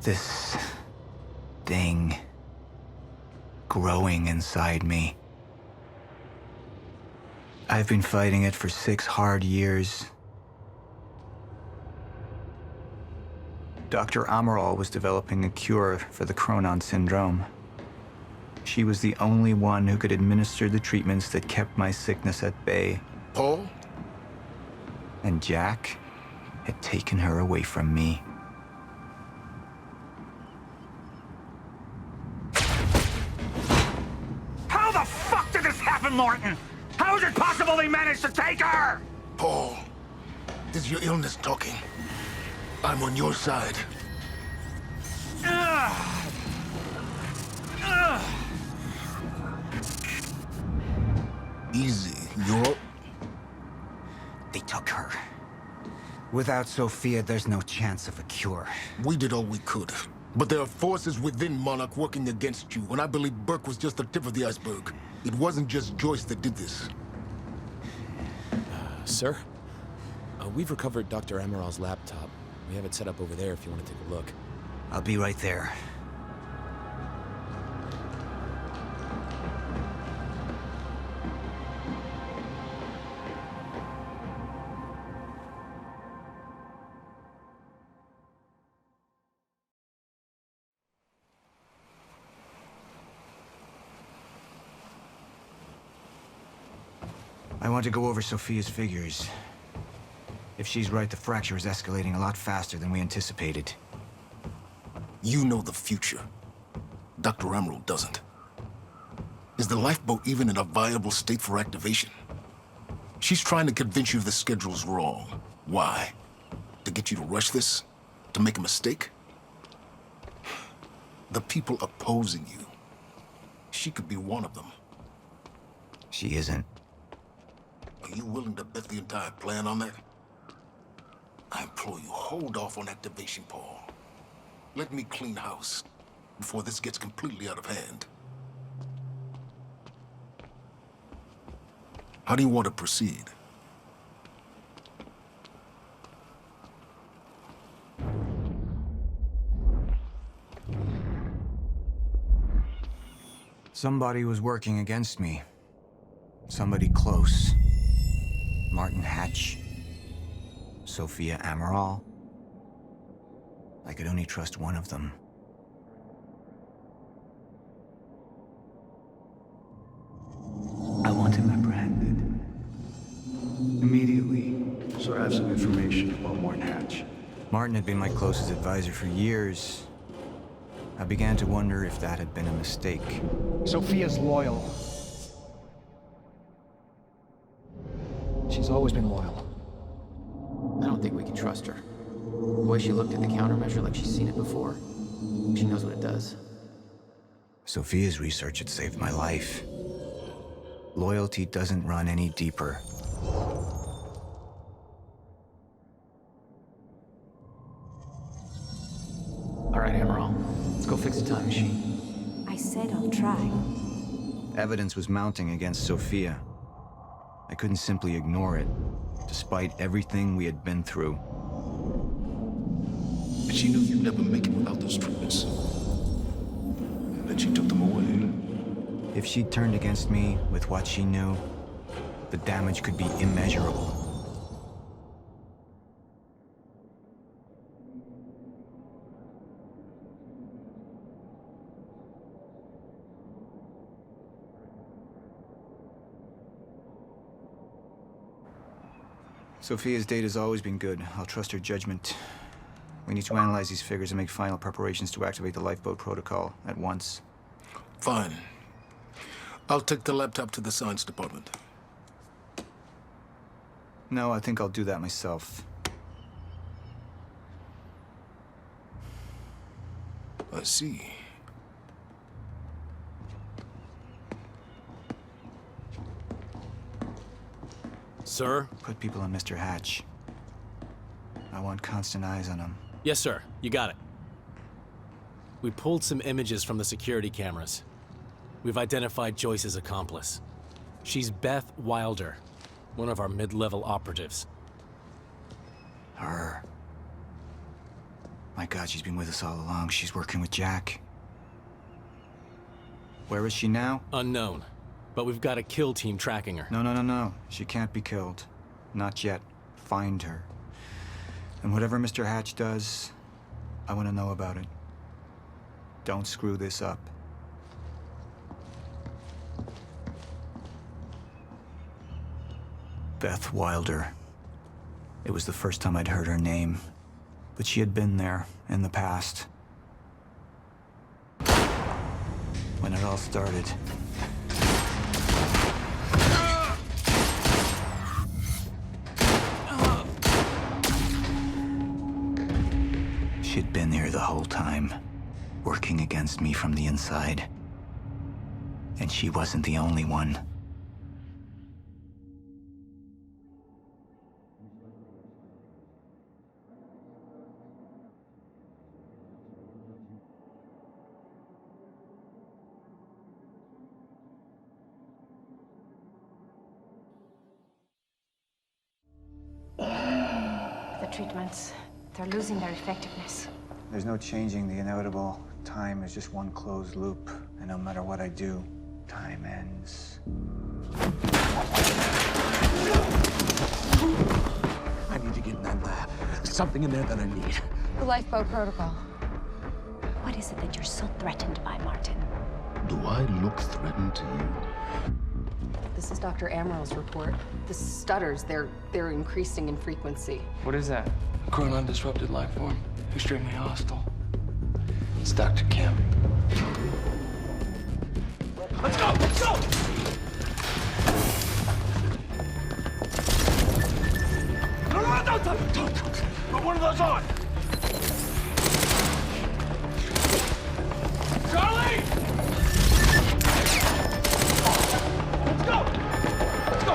This thing growing inside me. I've been fighting it for 6 hard years. Dr. Amaral was developing a cure for the Chronon syndrome. She was the only one who could administer the treatments that kept my sickness at bay. Paul? And Jack had taken her away from me. How the fuck did this happen, Martin? How is it possible they managed to take her? Paul, is your illness talking? I'm on your side. Easy, you're... They took her. Without Sophia, there's no chance of a cure. We did all we could. But there are forces within Monarch working against you, and I believe Burke was just the tip of the iceberg. It wasn't just Joyce that did this. Sir? We've recovered Dr. Amaral's laptop. We have it set up over there if you want to take a look. I'll be right there. I want to go over Sophia's figures. If she's right, the fracture is escalating a lot faster than we anticipated. You know the future. Dr. Amaral doesn't. Is the lifeboat even in a viable state for activation? She's trying to convince you the schedule's wrong. Why? To get you to rush this? To make a mistake? The people opposing you. She could be one of them. She isn't. Are you willing to bet the entire plan on that? I implore you, hold off on activation, Paul. Let me clean house before this gets completely out of hand. How do you want to proceed? Somebody was working against me. Somebody close. Martin Hatch. Sophia Amaral. I could only trust one of them. I want him apprehended. Immediately. So I have some information about Martin Hatch. Martin had been my closest advisor for years. I began to wonder if that had been a mistake. Sophia's loyal. She's always been loyal. I don't think we can trust her. The way she looked at the countermeasure like she's seen it before. She knows what it does. Sophia's research had saved my life. Loyalty doesn't run any deeper. All right, Amaral. Let's go fix the time machine. I said I'll try. Evidence was mounting against Sophia. I couldn't simply ignore it, despite everything we had been through. And she knew you'd never make it without those treatments. And then she took them away. If she'd turned against me with what she knew, the damage could be immeasurable. Sophia's data's always been good. I'll trust her judgment. We need to analyze these figures and make final preparations to activate the lifeboat protocol at once. Fine. I'll take the laptop to the science department. No, I think I'll do that myself. I see. Sir? Put people on Mr. Hatch. I want constant eyes on him. Yes, sir. You got it. We pulled some images from the security cameras. We've identified Joyce's accomplice. She's Beth Wilder, one of our mid-level operatives. Her. My God, she's been with us all along. She's working with Jack. Where is she now? Unknown. But we've got a kill team tracking her. No. She can't be killed. Not yet. Find her. And whatever Mr. Hatch does, I want to know about it. Don't screw this up. Beth Wilder. It was the first time I'd heard her name, but she had been there in the past. When it all started. She'd been here the whole time, working against me from the inside. And she wasn't the only one. The treatments, they're losing their effectiveness. There's no changing the inevitable. Time is just one closed loop, and no matter what I do, time ends. I need to get in that lab. There's something in there that I need. The lifeboat protocol. What is it that you're so threatened by, Martin? Do I look threatened to you? This is Dr. Amaril's report. The stutters, they're increasing in frequency. What is that? A chronon-disrupted life form. Extremely hostile. It's Dr. Kim. Let's go! Let's go! No, don't. Put one of those on! Charlie! Let's go! Let's go!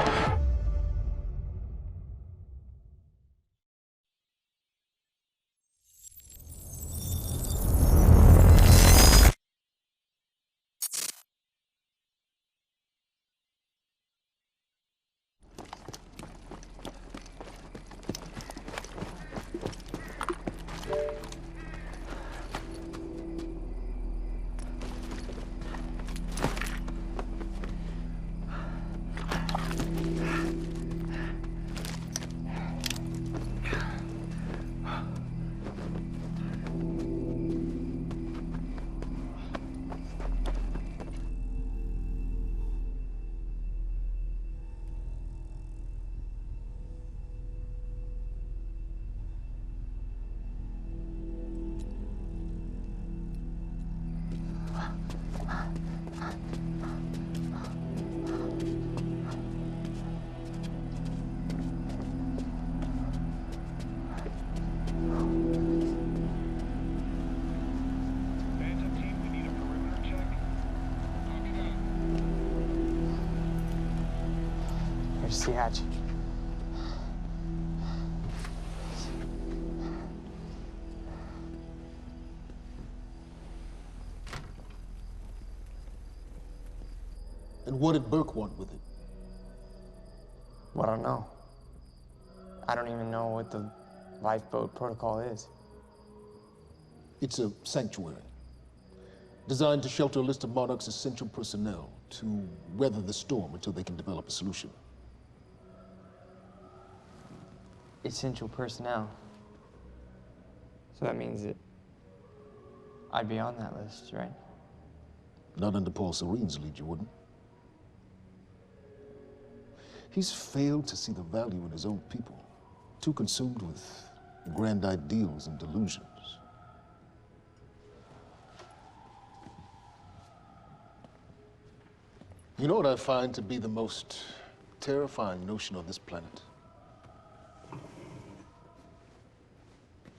Here's the hatch. And what did Burke want with it? Well, I don't know. I don't even know what the lifeboat protocol is. It's a sanctuary, designed to shelter a list of Monarch's essential personnel to weather the storm until they can develop a solution. Essential personnel. So that means that I'd be on that list, right? Not under Paul Serene's lead, you wouldn't. He's failed to see the value in his own people, too consumed with grand ideals and delusions. You know what I find to be the most terrifying notion on this planet?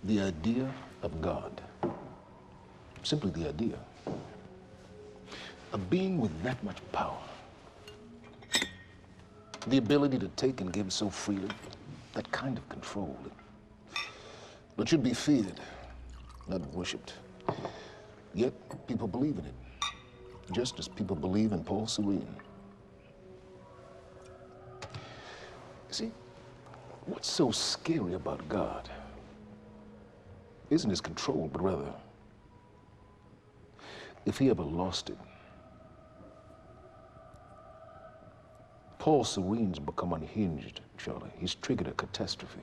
The idea of God. Simply the idea. A being with that much power. The ability to take and give so freely. That kind of control. It should be feared, not worshipped. Yet, people believe in it. Just as people believe in Paul Serene. See, what's so scary about God isn't his control, but rather, if he ever lost it. Paul Serene's become unhinged, Charlie. He's triggered a catastrophe.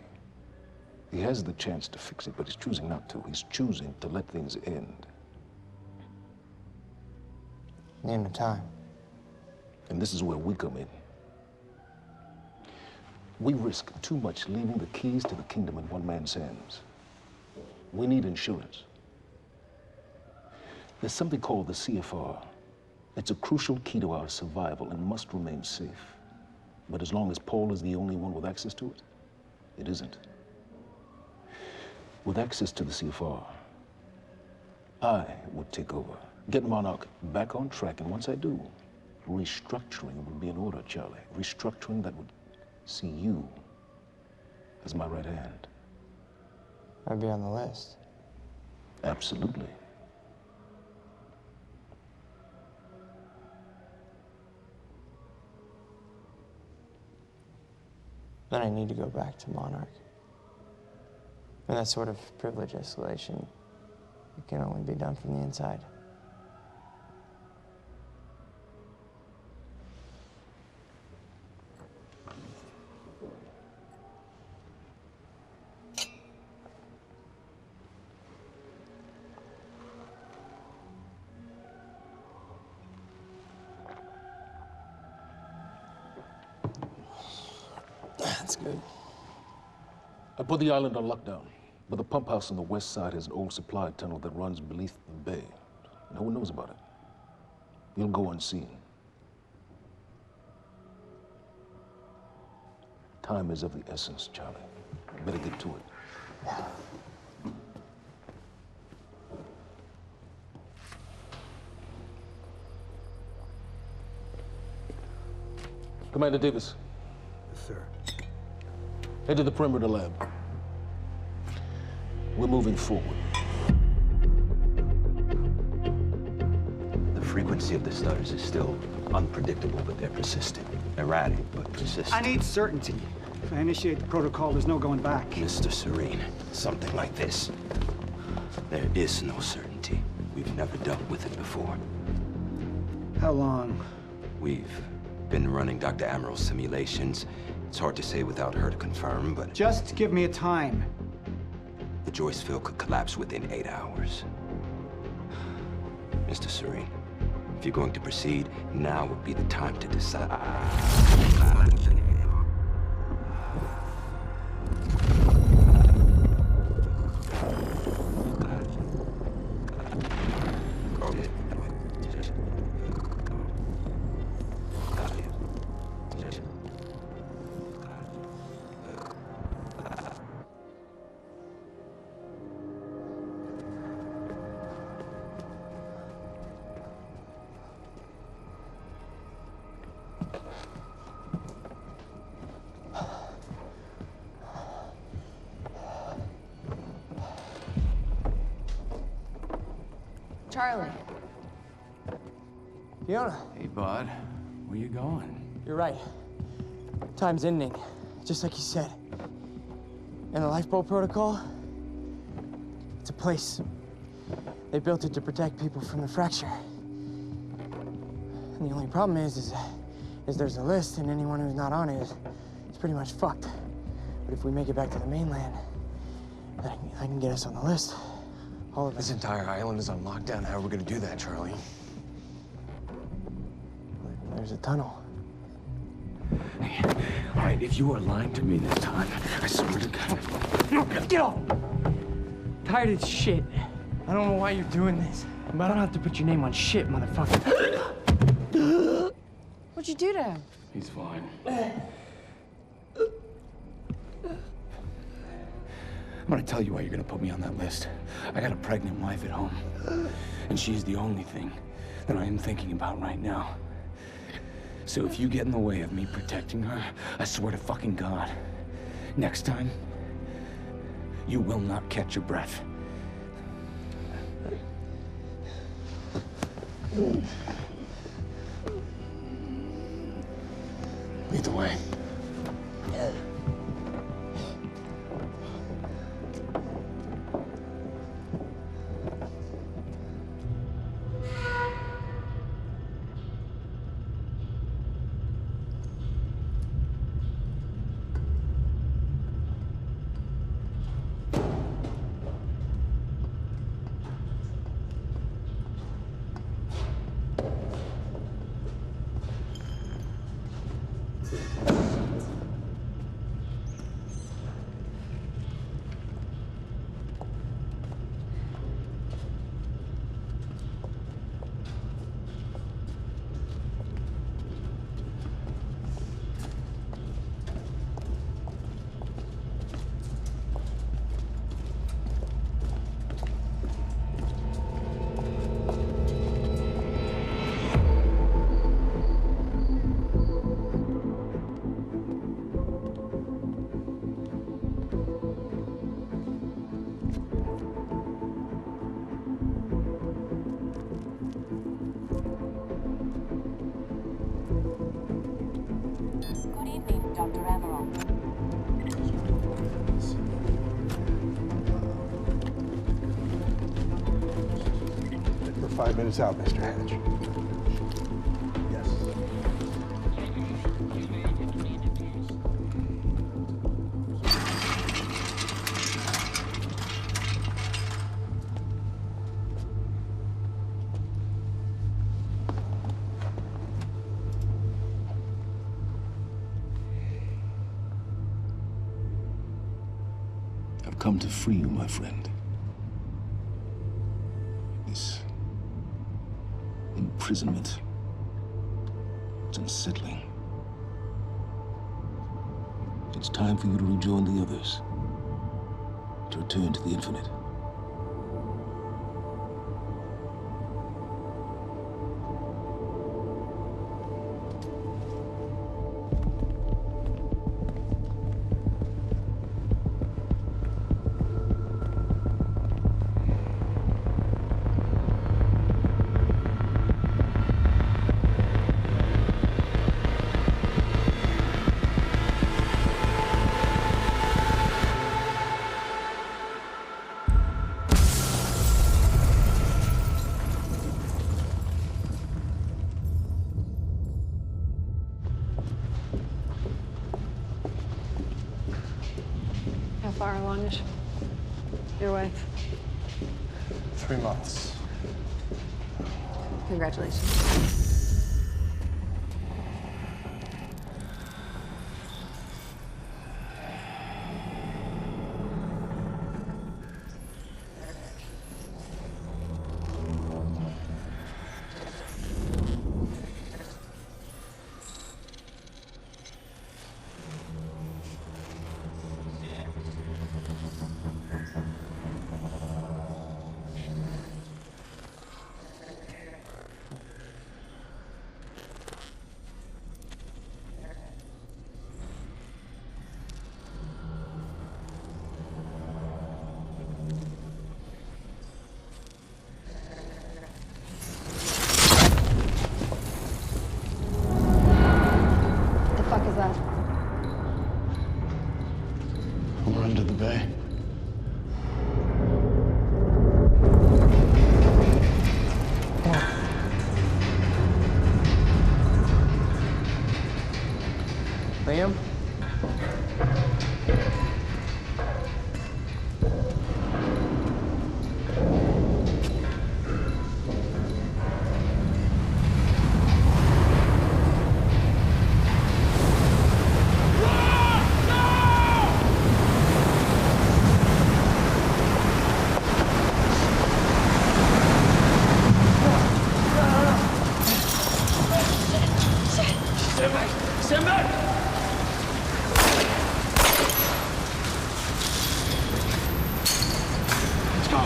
He has the chance to fix it, but he's choosing not to. He's choosing to let things end. The end of time. And this is where we come in. We risk too much leaving the keys to the kingdom in one man's hands. We need insurance. There's something called the CFR. It's a crucial key to our survival and must remain safe. But as long as Paul is the only one with access to it, it isn't. With access to the CFR, I would take over, get Monarch back on track, and once I do, restructuring would be in order, Charlie. Restructuring that would see you as my right hand. I'd be on the list. Absolutely. Then I need to go back to Monarch. And that sort of privilege escalation, it can only be done from the inside. That's good. I put the island on lockdown, but the pump house on the west side has an old supply tunnel that runs beneath the bay. No one knows about it. You'll go unseen. Time is of the essence, Charlie. Better get to it. Commander Davis. Yes, sir. Head to the perimeter lab. We're moving forward. The frequency of the stutters is still unpredictable, but they're persistent. Erratic, but persistent. I need certainty. If I initiate the protocol, there's no going back. Mr. Serene, something like this. There is no certainty. We've never dealt with it before. How long? We've been running Dr. Amaril's simulations. It's hard to say without her to confirm, but... Just give me a time. The Joyce field could collapse within 8 hours. Mr. Serene, if you're going to proceed, now would be the time to decide. Charlie. Fiona. Hey, bud. Where you going? You're right. Time's ending, just like you said. And the lifeboat protocol? It's a place. They built it to protect people from the fracture. And the only problem is there's a list, and anyone who's not on it is pretty much fucked. But if we make it back to the mainland, I can get us on the list. All of us. This entire island is on lockdown. How are we gonna do that, Charlie? There's a tunnel. Hey, all right, if you are lying to me this time, I swear to God. Get off! Tired of this shit. I don't know why you're doing this, but I don't have to put your name on shit, motherfucker. What'd you do to him? He's fine. I'm gonna tell you why you're gonna put me on that list. I got a pregnant wife at home, and she's the only thing that I am thinking about right now. So if you get in the way of me protecting her, I swear to fucking God, next time, you will not catch your breath. Lead the way. 5 minutes out, Mr. Hatch. Yes. I've come to free you, my friend. This imprisonment, it's unsettling. It's time for you to rejoin the others, to return to the infinite. How far along is your wife? 3 months. Congratulations. We're under the bay. Liam? Stand back! Let's go.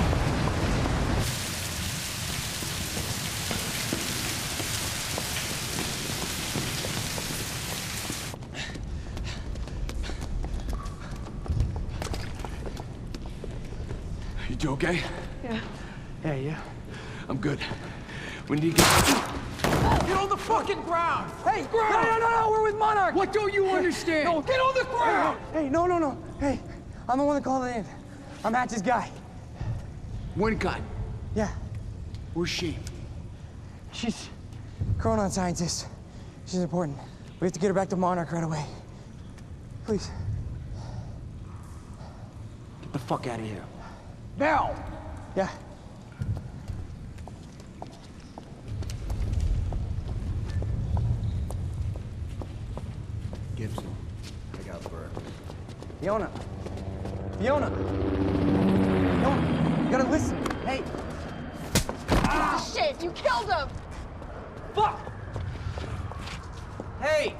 You two okay? Yeah. Yeah. I'm good. We need to get... Get on the fucking ground! Hey! No, we're with Monarch! What don't you understand? No, get on the ground! Hey, no. Hey, I'm the one that called it in. I'm Hatch's guy. Wincott. Yeah. Where's she? She's a Chronon scientist. She's important. We have to get her back to Monarch right away. Please. Get the fuck out of here. Now! Yeah. Gibson, I got Burke. Fiona, you gotta listen. Hey. Shit, you killed him! Fuck! Hey!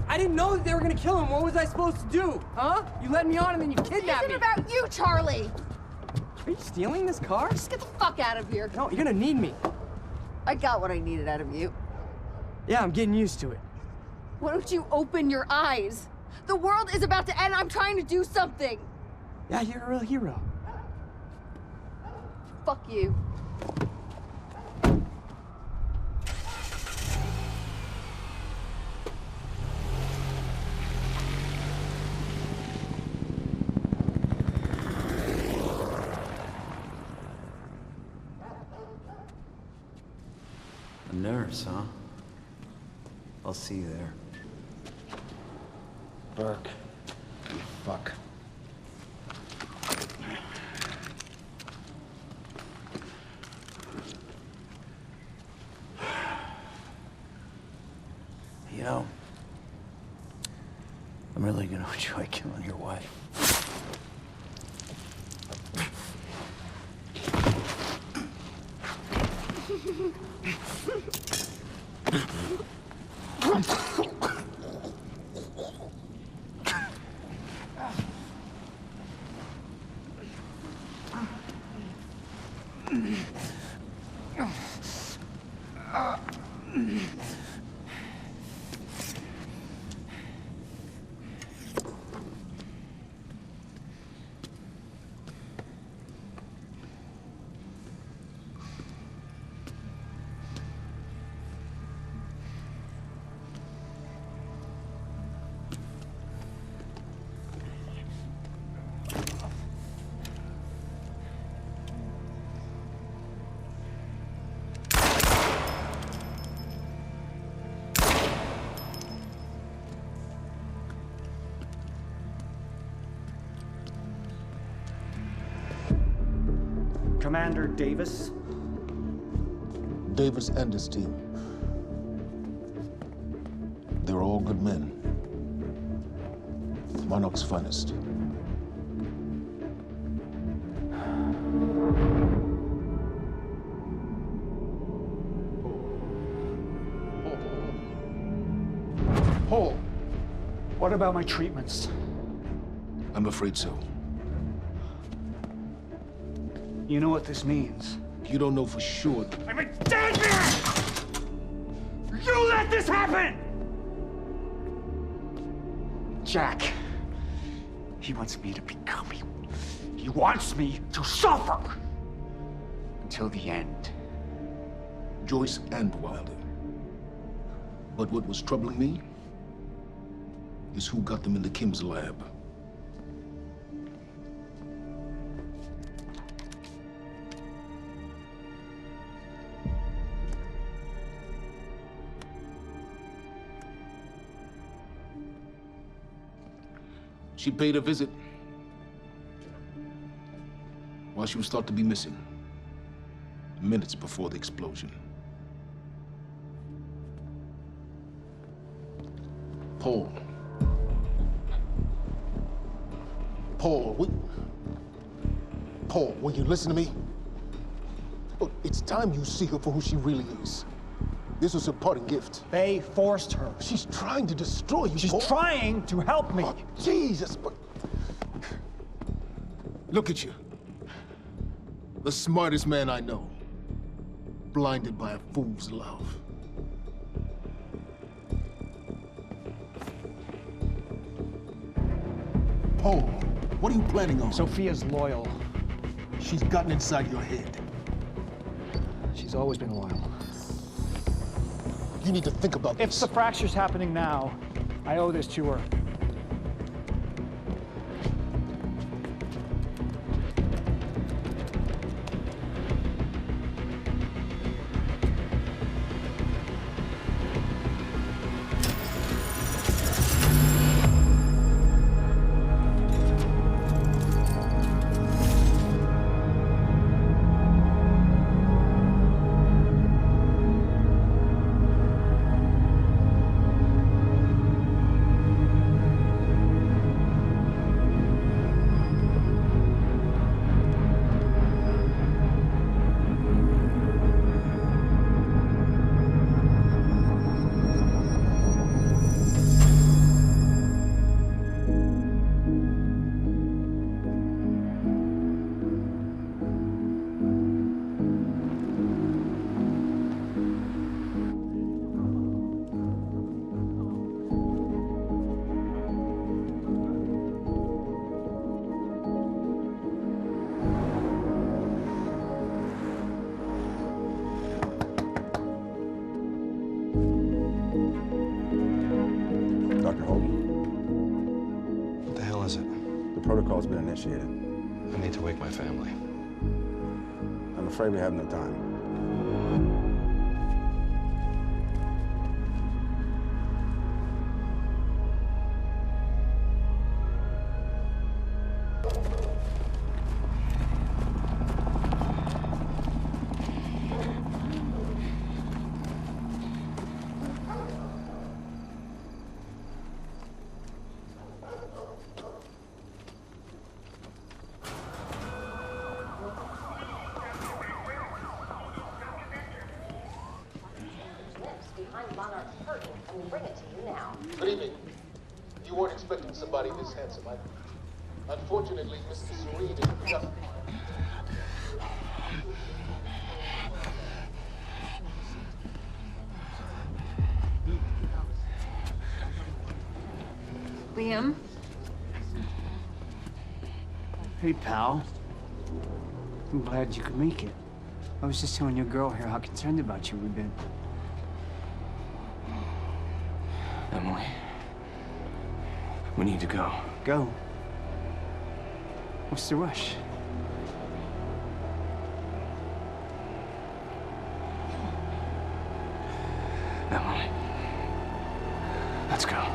I didn't know that they were gonna kill him. What was I supposed to do? Huh? You led me on and then you kidnapped me. It isn't about you, Charlie! Are you stealing this car? Just get the fuck out of here. No, you're gonna need me. I got what I needed out of you. Yeah, I'm getting used to it. Why don't you open your eyes? The world is about to end. I'm trying to do something. Yeah, you're a real hero. Fuck you. Paris, huh? I'll see you there. Burke, you fuck. You know, I'm really gonna enjoy killing your wife. Commander Davis? Davis and his team. They're all good men. Monarch's finest. Paul, what about my treatments? I'm afraid so. You know what this means? You don't know for sure. I'm in danger! You let this happen! Jack, he wants me to become you. He wants me to suffer until the end. Joyce and Wilder. But what was troubling me is who got them into Kim's lab. She paid a visit while she was thought to be missing, minutes before the explosion. Paul, will you listen to me? Look, it's time you see her for who she really is. This was her parting gift. They forced her. She's trying to destroy you, She's Paul. trying to help me. Oh, Jesus, but... Look at you. The smartest man I know. Blinded by a fool's love. Paul, what are you planning on? Sophia's loyal. She's gotten inside your head. She's always been loyal. You need to think about If this. the fracture's happening now, I owe this to her. Dr. Hogan? What the hell is it? The protocol's been initiated. I need to wake my family. I'm afraid we have no time. Good evening. You weren't expecting somebody this handsome. Unfortunately, Mr. Serene is just... Liam? Hey, pal. I'm glad you could make it. I was just telling your girl here how concerned about you we've been. Emily, we need to go. Go? What's the rush? Emily, let's go.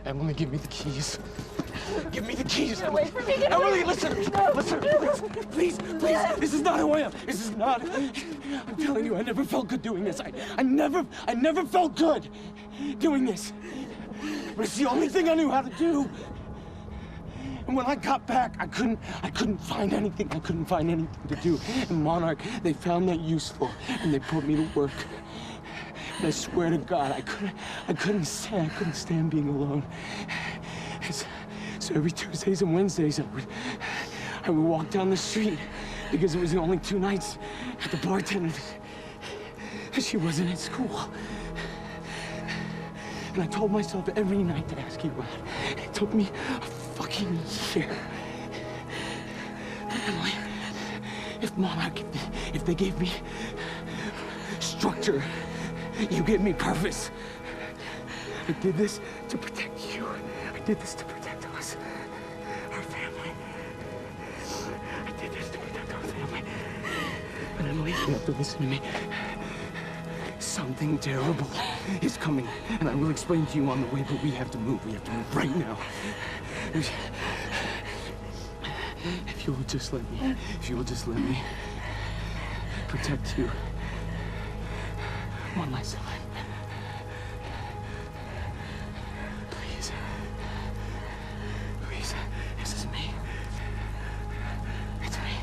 Emily, give me the keys. Give me the keys. Get away from me. Get Emily, away. listen. Listen, please. Please. This is not who I am. This is not. I'm telling you, I never felt good doing this. I never felt good doing this. But it's the only thing I knew how to do. And when I got back, I couldn't find anything. I couldn't find anything to do. And Monarch, they found that useful, and they put me to work. And I swear to God, I couldn't stand being alone. So every Tuesdays and Wednesdays, I would walk down the street because it was the only 2 nights at the bartender. She wasn't at school. And I told myself every night to ask you out. It took me a fucking year. But Emily, if Monarch, if they gave me structure, you gave me purpose. I did this to protect you. I did this to protect us, our family. I did this to protect our family. And Emily, you have to listen to me. Something terrible is coming, and I will explain to you on the way, but we have to move. We have to move right now. If you will just let me protect you one last time. Please. Please. This is me. It's me.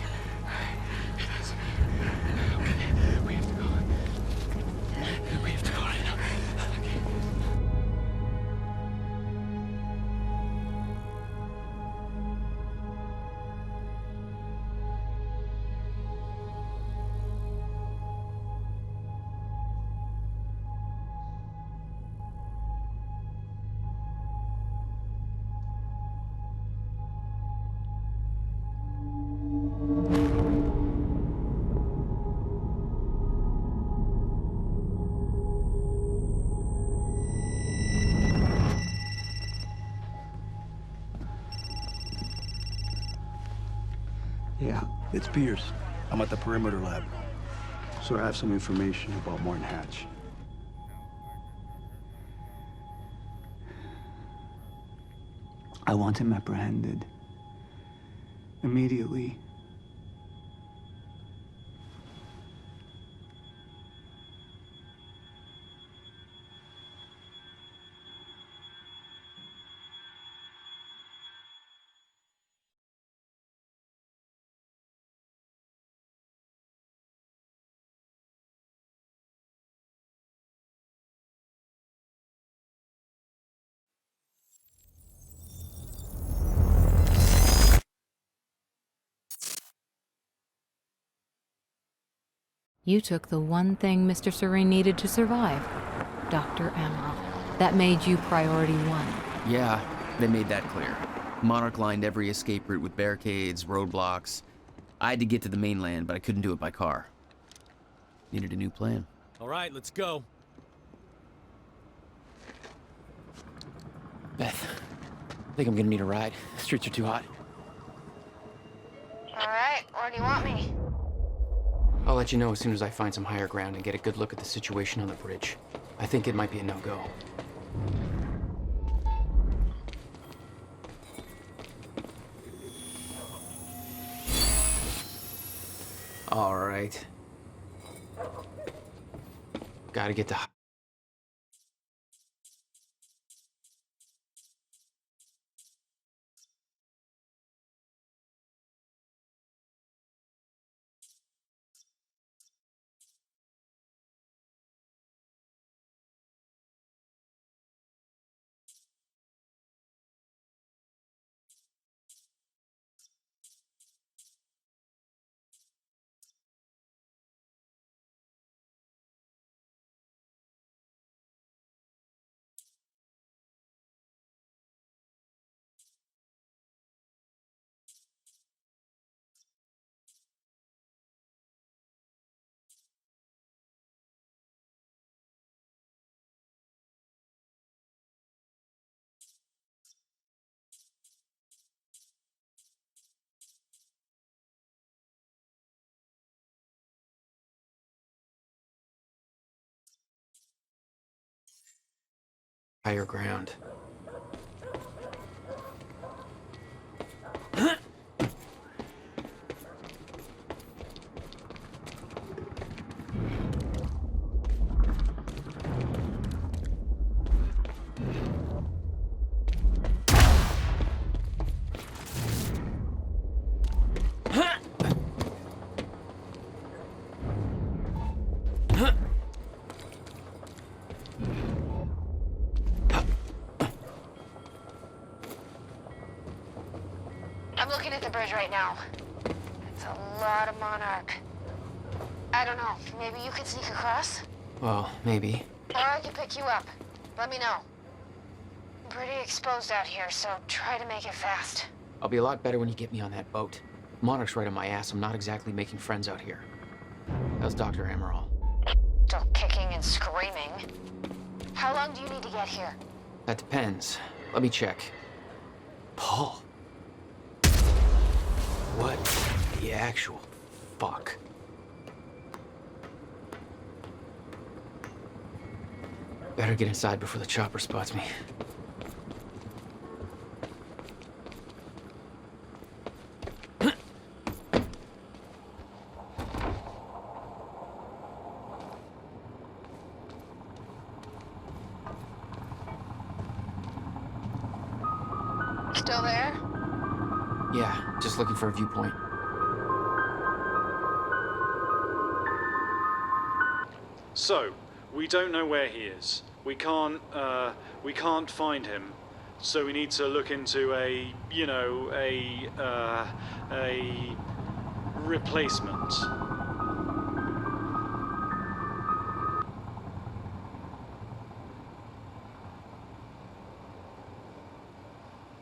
It is me. Okay. We have to go. We have to go right now. Okay. It's Pierce. I'm at the perimeter lab. So I have some information about Martin Hatch. I want him apprehended. Immediately. You took the one thing Mr. Serene needed to survive, Dr. Amaral. That made you priority one. Yeah, they made that clear. Monarch lined every escape route with barricades, roadblocks. I had to get to the mainland, but I couldn't do it by car. Needed a new plan. All right, let's go. Beth, I think I'm gonna need a ride. The streets are too hot. All right, where do you want me? I'll let you know as soon as I find some higher ground and get a good look at the situation on the bridge. I think it might be a no-go. All right. Gotta get to... higher ground. I'm looking at the bridge right now. It's a lot of Monarch. I don't know, maybe you could sneak across? Well, maybe. Or I can pick you up. Let me know. I'm pretty exposed out here, so try to make it fast. I'll be a lot better when you get me on that boat. Monarch's right on my ass. I'm not exactly making friends out here. How's Dr. Amaral? Still kicking and screaming. How long do you need to get here? That depends. Let me check. Paul. What the actual fuck? Better get inside before the chopper spots me. Still there? Yeah, just looking for a viewpoint. So, we don't know where he is. We can't find him. So we need to look into a replacement.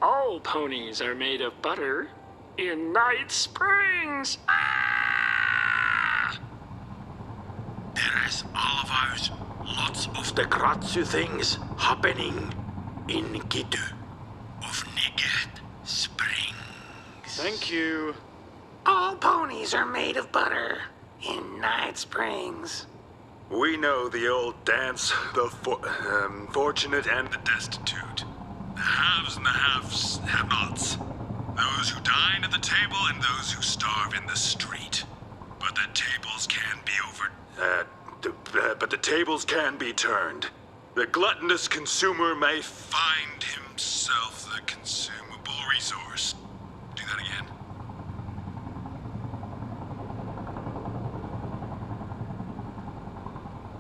All ponies are made of butter in Night Springs. There's all of ours. Lots of the Gratsu things happening in Gitu of Night Springs. Thank you. All ponies are made of butter in Night Springs. We know the old dance, the fortunate and the destitute. The haves and the have-nots. Those who dine at the table and those who starve in the street. But the tables can be but the tables can be turned. The gluttonous consumer may find himself the consumable resource. Do that again.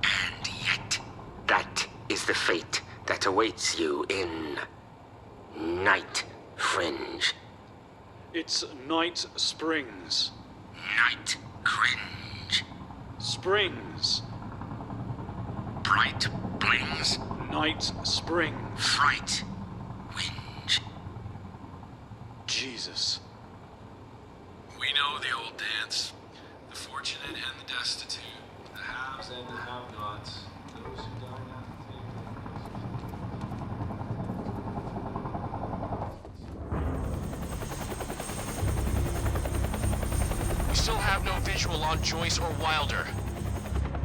And yet, that is the fate that awaits you in Night Fringe. It's Night Springs. Night Cringe. Springs. Bright Blings. Night Springs. Fright. Whinge. Jesus. We know the old dance. The fortunate and the destitute. The haves and the have-nots. Those who dine at the table. We still have no visual on Joyce or Wilder.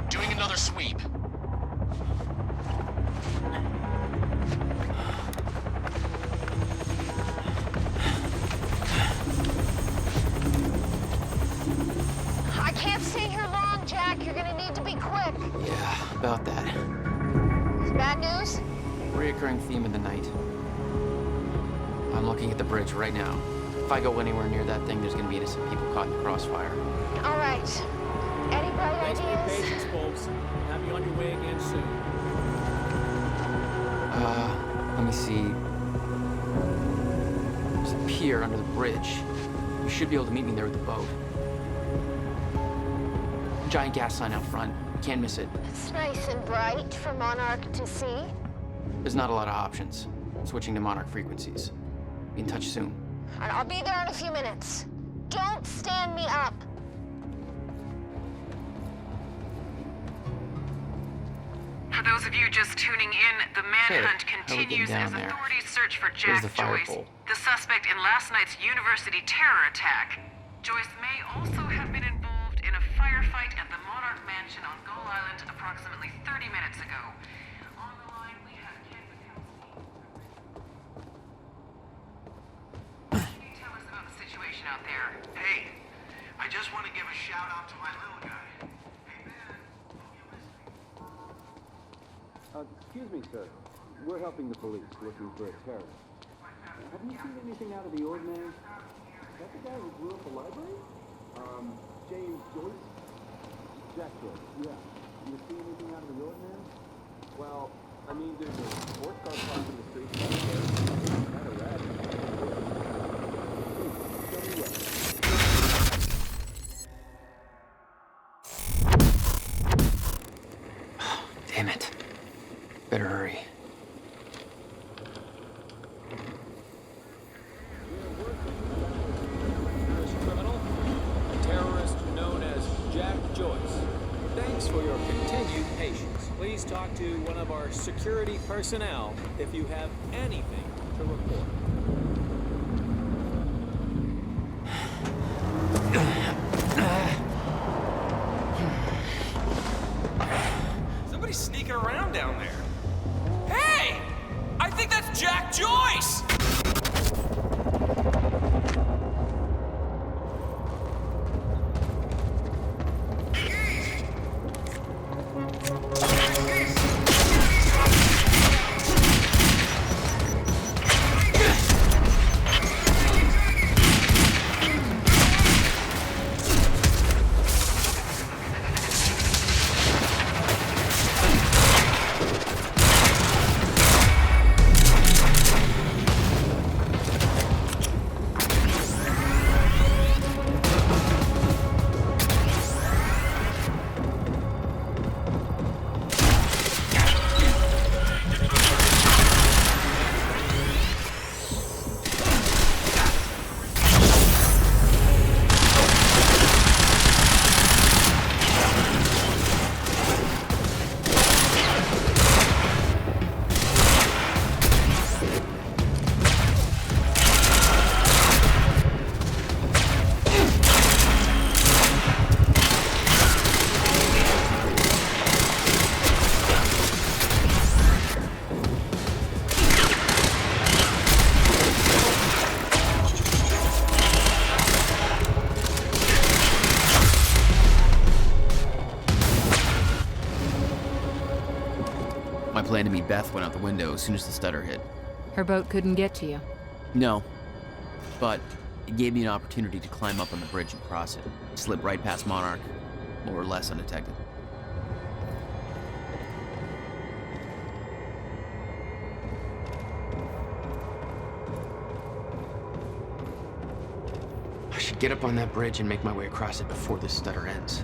Doing another sweep. I can't stay here long, Jack. You're gonna need to be quick. Yeah, about that. Bad news? Reoccurring theme of the night. I'm looking at the bridge right now. If I go anywhere near that thing, there's gonna be innocent people caught in the crossfire. All right. Any bright Thanks for your ideas? patience, folks. Have you on your way again soon. Let me see. There's a pier under the bridge. You should be able to meet me there with the boat. Giant gas sign out front. Can't miss it. It's nice and bright for Monarch to see. There's not a lot of options. Switching to Monarch frequencies. Be in touch soon. All right, I'll be there in a few minutes. Don't stand me up. For those of you just tuning in, the manhunt how we getting continues down as there? authorities search for Where's Jack the fire Joyce, pole? the suspect in last night's university terror attack. Joyce may also have been involved in a firefight at the Monarch Mansion on Gull Island approximately 30 minutes ago. On the line, we have Ken McKelsey. Can you tell us about the situation out there? Hey, I just want to give a shout out to my little guy. Excuse me, sir. We're helping the police looking for a terrorist. Have you seen anything out of the ordinary? Is that the guy who blew up the library? James Joyce? Jack Joyce, yeah. You see anything out of the ordinary? Well, I mean, there's a sports car parked in the street back there. Kind of rad. Please, show me what. Damn it. Better hurry. Criminal, a terrorist known as Jack Joyce. Thanks for your continued patience. Please talk to one of our security personnel if you have anything to report. Somebody's sneaking around down there. Hey! I think that's Jack Joyce! plan to meet Beth went out the window as soon as the stutter hit. Her boat couldn't get to you. No, but it gave me an opportunity to climb up on the bridge and cross it. Slip right past Monarch, more or less undetected. I should get up on that bridge and make my way across it before this stutter ends.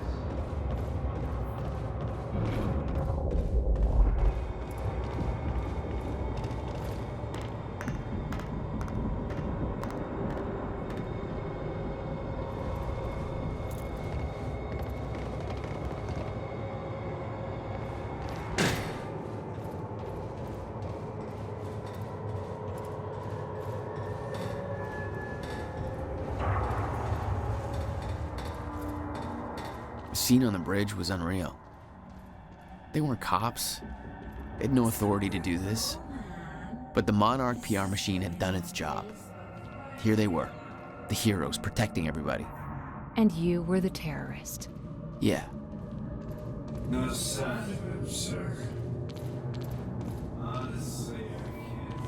The scene on the bridge was unreal. They weren't cops. They had no authority to do this. But the Monarch PR machine had done its job. Here they were, the heroes protecting everybody. And you were the terrorist. Yeah. No sign of him, sir. Honestly, I can't.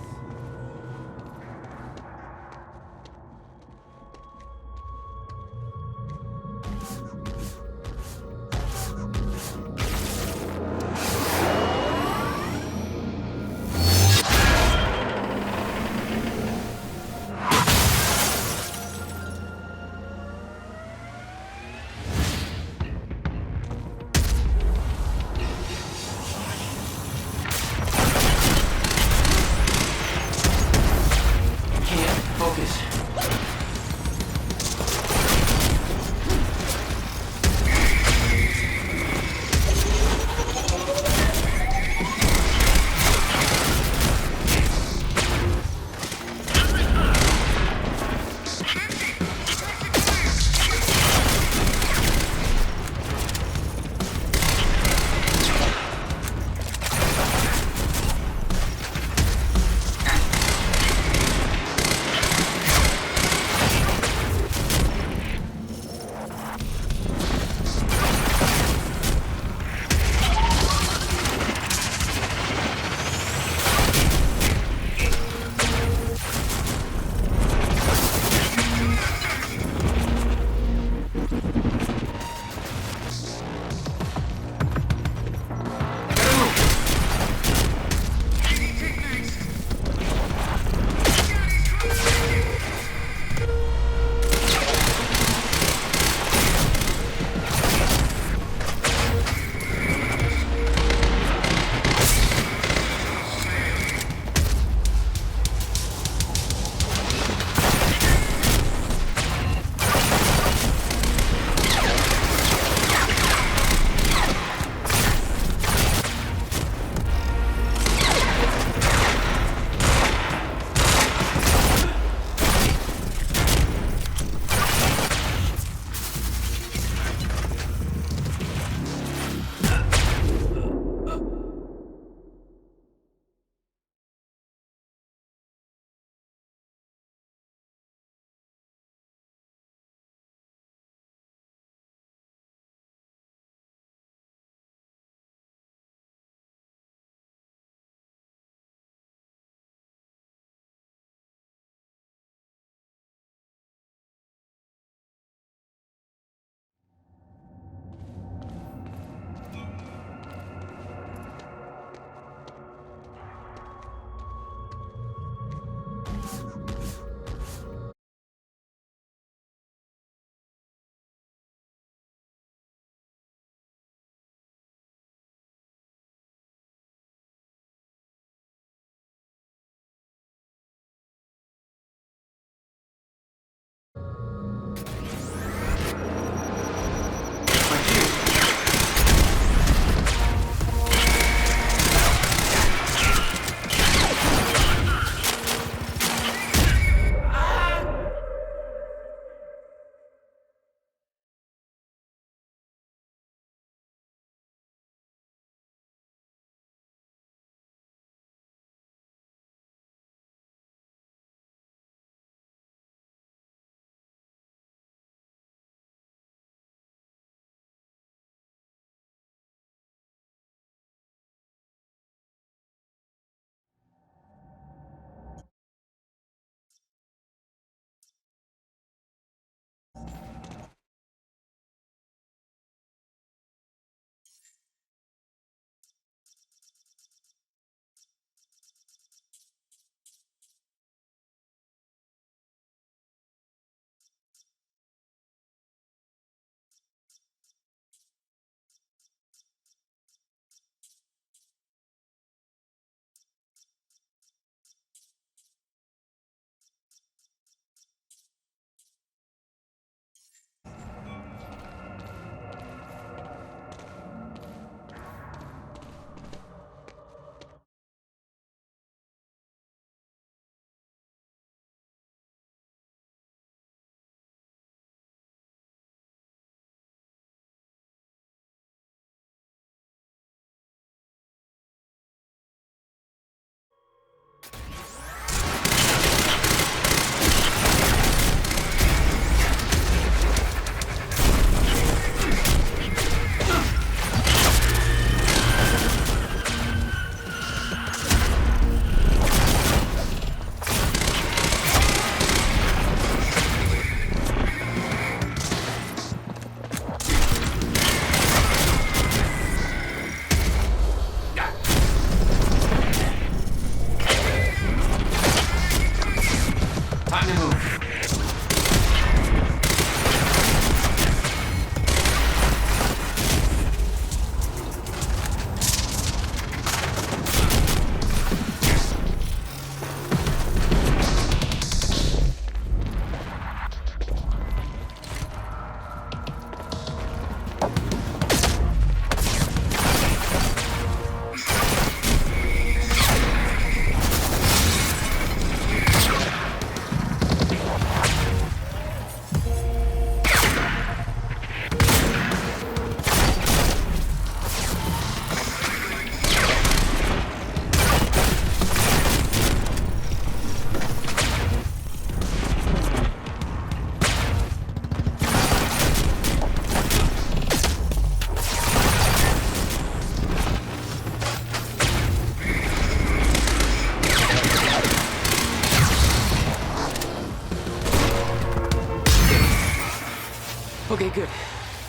good.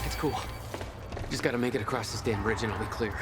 It's cool. Just gotta make it across this damn bridge and I'll be clear.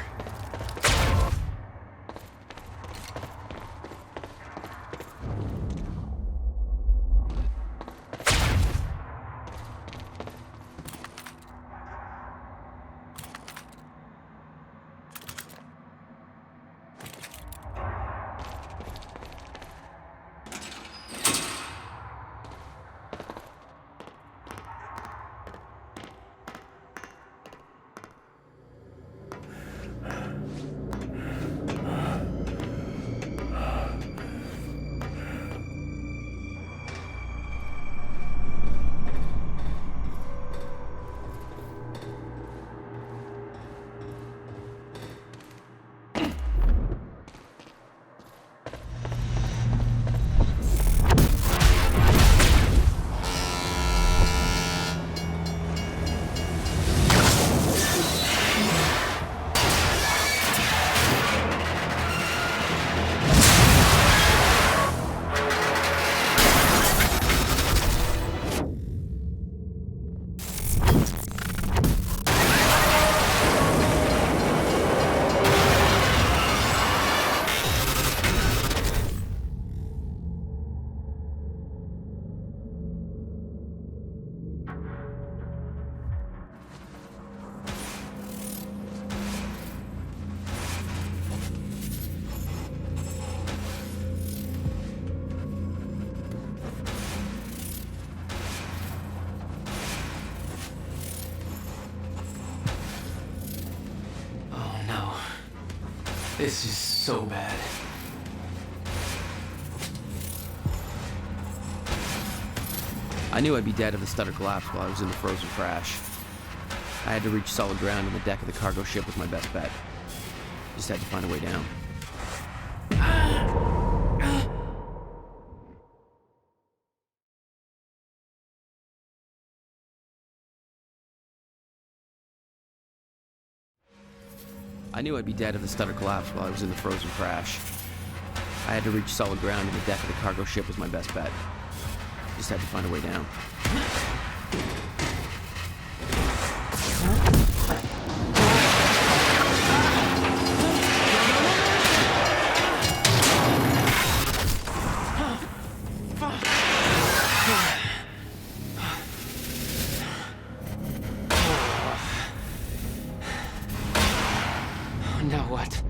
This is so bad. I knew I'd be dead if the stutter collapsed while I was in the frozen crash. I had to reach solid ground, and the deck of the cargo ship was my best bet. Just had to find a way down. I knew I'd be dead if the stutter collapsed while I was in the frozen crash. I had to reach solid ground, and the deck of the cargo ship was my best bet. Just had to find a way down. Now what?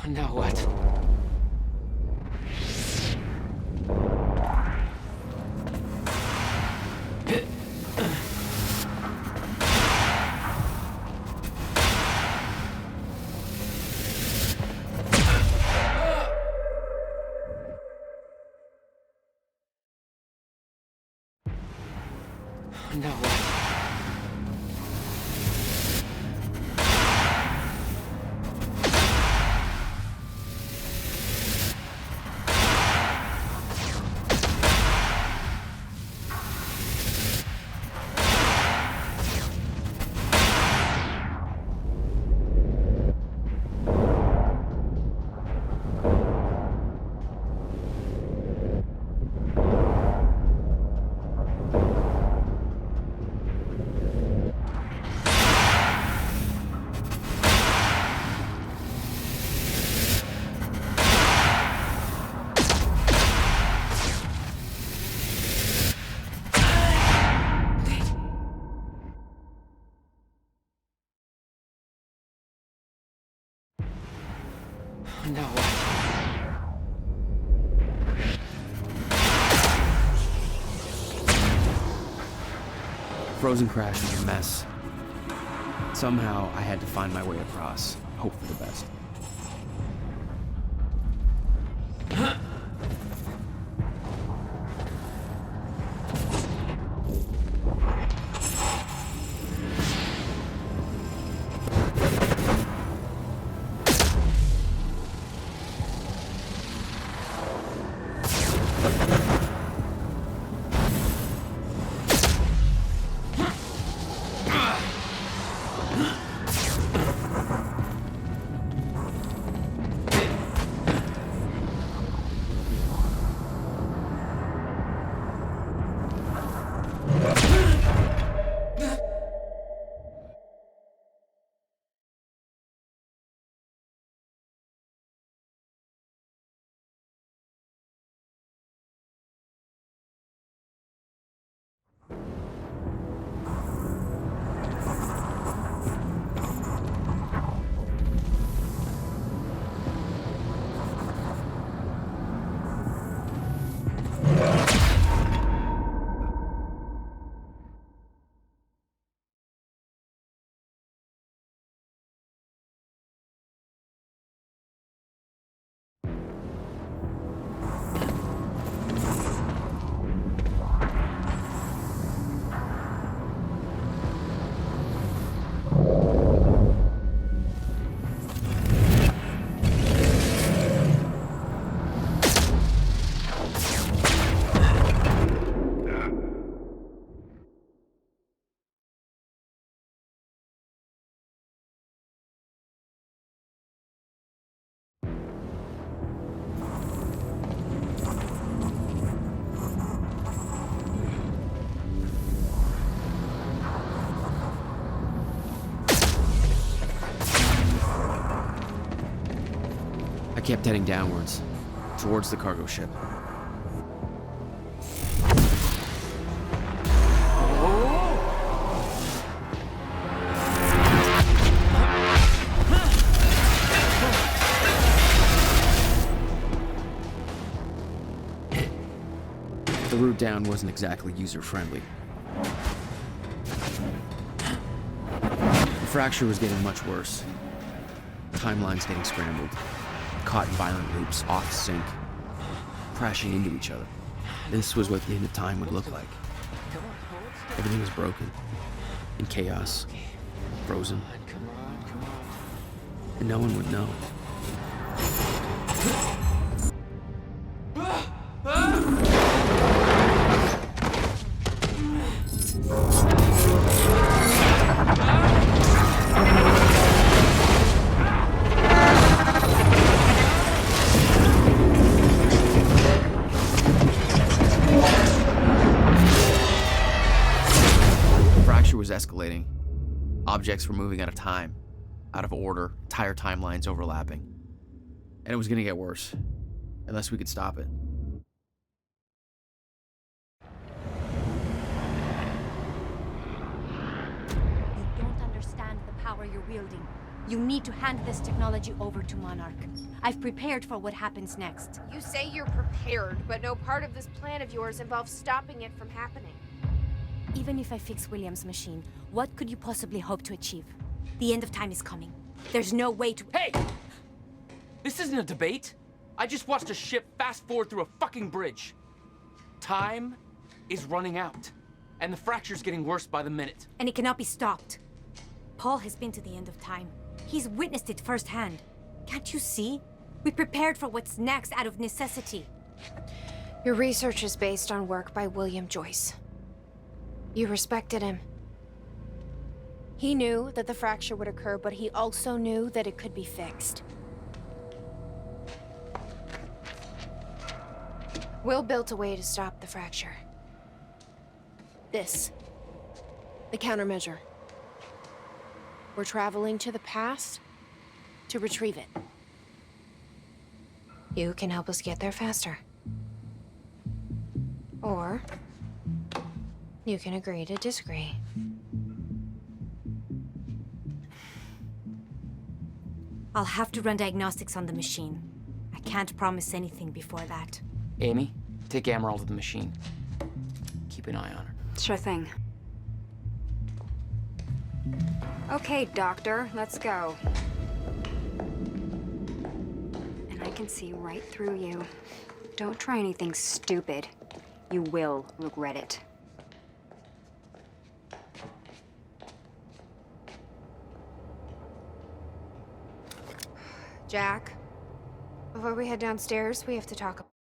Now what? Now what? Now what? Frozen crash was a mess. Somehow, I had to find my way across, hope for the best. Huh? kept heading downwards, towards the cargo ship. The route down wasn't exactly user-friendly. The fracture was getting much worse. Timelines getting scrambled, caught in violent loops, off sync, crashing into each other. This was what the end of time would look like. Everything was broken, in chaos, frozen, and no one would know. Was escalating. Objects were moving out of time, out of order, entire timelines overlapping. And it was going to get worse, unless we could stop it. You don't understand the power you're wielding. You need to hand this technology over to Monarch. I've prepared for what happens next. You say you're prepared, but no part of this plan of yours involves stopping it from happening. Even if I fix William's machine, what could you possibly hope to achieve? The end of time is coming. There's no way to— Hey! This isn't a debate. I just watched a ship fast forward through a fucking bridge. Time is running out, and the fracture's getting worse by the minute. And it cannot be stopped. Paul has been to the end of time. He's witnessed it firsthand. Can't you see? We prepared for what's next out of necessity. Your research is based on work by William Joyce. You respected him. He knew that the fracture would occur, but he also knew that it could be fixed. Will built a way to stop the fracture. This. The countermeasure. We're traveling to the past to retrieve it. You can help us get there faster. Or you can agree to disagree. I'll have to run diagnostics on the machine. I can't promise anything before that. Amy, take Amaral to the machine. Keep an eye on her. Sure thing. Okay, Doctor, let's go. And I can see right through you. Don't try anything stupid. You will regret it. Jack, before we head downstairs, we have to talk about